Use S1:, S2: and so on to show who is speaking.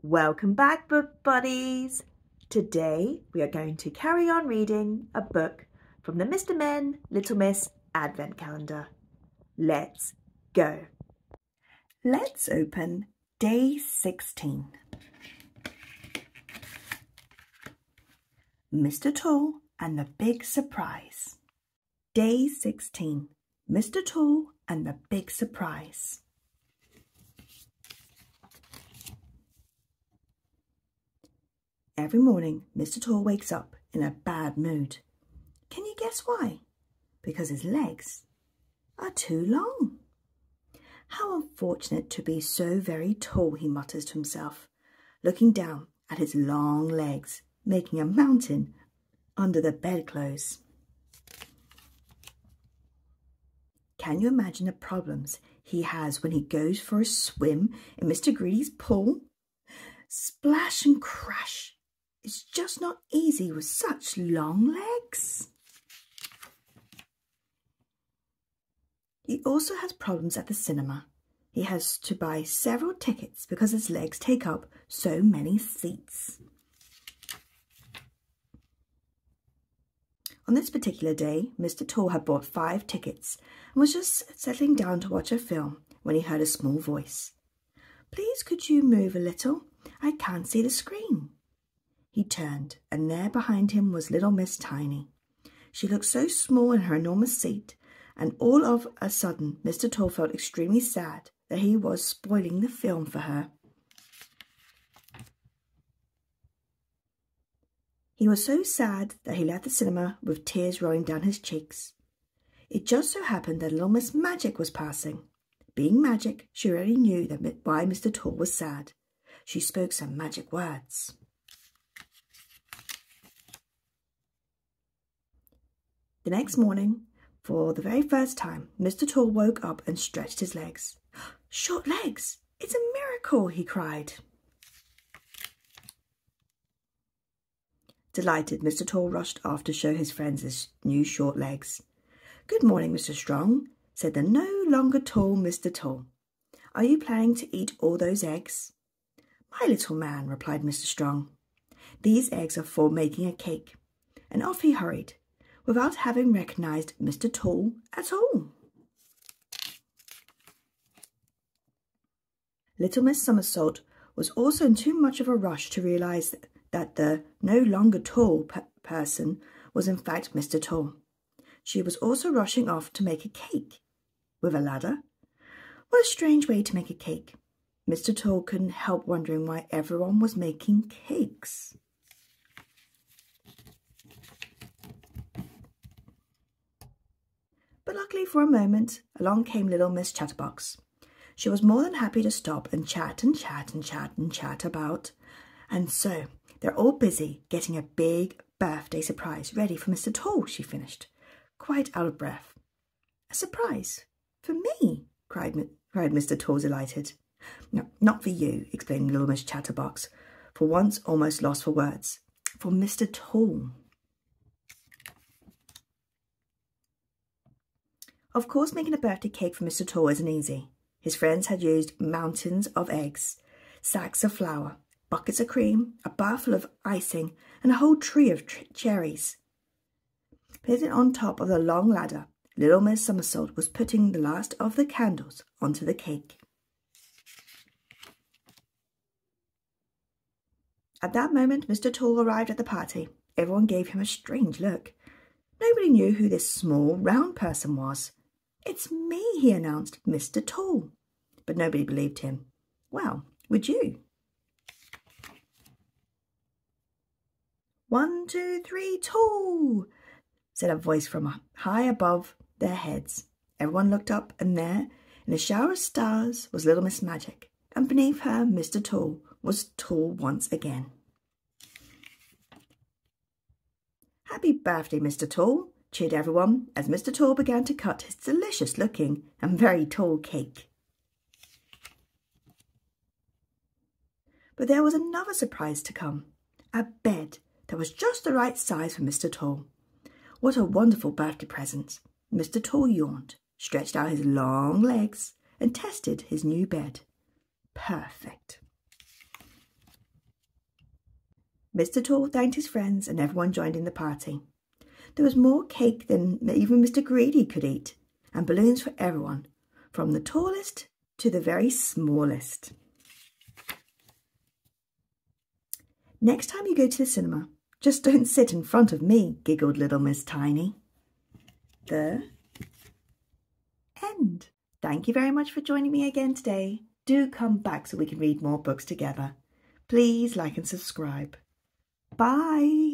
S1: Welcome back, book buddies! Today we are going to carry on reading a book from the Mr. Men, Little Miss Advent Calendar. Let's go! Let's open Day 16. Mr. Tall and the Big Surprise. Day 16. Mr. Tall and the Big Surprise. Every morning, Mr. Tall wakes up in a bad mood. Can you guess why? Because his legs are too long. How unfortunate to be so very tall, he mutters to himself, looking down at his long legs, making a mountain under the bedclothes. Can you imagine the problems he has when he goes for a swim in Mr. Greedy's pool? Splash and crash. It's just not easy with such long legs. He also has problems at the cinema. He has to buy several tickets because his legs take up so many seats. On this particular day, Mr. Tall had bought 5 tickets and was just settling down to watch a film when he heard a small voice. "Please, could you move a little? I can't see the screen." He turned, and there behind him was little Miss Tiny. She looked so small in her enormous seat, and all of a sudden Mr. Tall felt extremely sad that he was spoiling the film for her. He was so sad that he left the cinema with tears rolling down his cheeks. It just so happened that little Miss Magic was passing. Being Magic, she already knew why Mr. Tall was sad. She spoke some magic words. The next morning, for the very first time, Mr. Tall woke up and stretched his legs. "Short legs! It's a miracle!" he cried. Delighted, Mr. Tall rushed off to show his friends his new short legs. "Good morning, Mr. Strong," said the no longer tall Mr. Tall. "Are you planning to eat all those eggs?" "My little man," replied Mr. Strong, "these eggs are for making a cake." And off he hurried, without having recognised Mr. Tall at all. Little Miss Somersault was also in too much of a rush to realise that the no longer tall person was in fact Mr. Tall. She was also rushing off to make a cake. With a ladder? What a strange way to make a cake. Mr. Tall couldn't help wondering why everyone was making cakes. But luckily for a moment, along came little Miss Chatterbox. She was more than happy to stop and chat and chat and chat and chat about. And so they're all busy getting a big birthday surprise ready for Mr. Tall, she finished, quite out of breath. "A surprise? For me?" cried Mr. Tall, delighted. "No, not for you," explained little Miss Chatterbox, for once almost lost for words. "For Mr. Tall." Of course, making a birthday cake for Mr. Tall isn't easy. His friends had used mountains of eggs, sacks of flour, buckets of cream, a bar full of icing, and a whole tree of cherries. Placing on top of the long ladder, little Miss Somersault was putting the last of the candles onto the cake. At that moment, Mr. Tall arrived at the party. Everyone gave him a strange look. Nobody knew who this small, round person was. "It's me," he announced, "Mr. Tall." But nobody believed him. Well, would you? 1, 2, 3, tall, said a voice from high above their heads. Everyone looked up, and there, in a shower of stars, was little Miss Magic, and beneath her, Mr. Tall was tall once again. "Happy birthday, Mr. Tall," cheered everyone as Mr. Tall began to cut his delicious-looking and very tall cake. But there was another surprise to come, a bed that was just the right size for Mr. Tall. What a wonderful birthday present! Mr. Tall yawned, stretched out his long legs, and tested his new bed. Perfect. Mr. Tall thanked his friends and everyone joined in the party. There was more cake than even Mr. Greedy could eat, and balloons for everyone, from the tallest to the very smallest. Next time you go to the cinema, just don't sit in front of me, giggled little Miss Tiny. The end. Thank you very much for joining me again today. Do come back so we can read more books together. Please like and subscribe. Bye.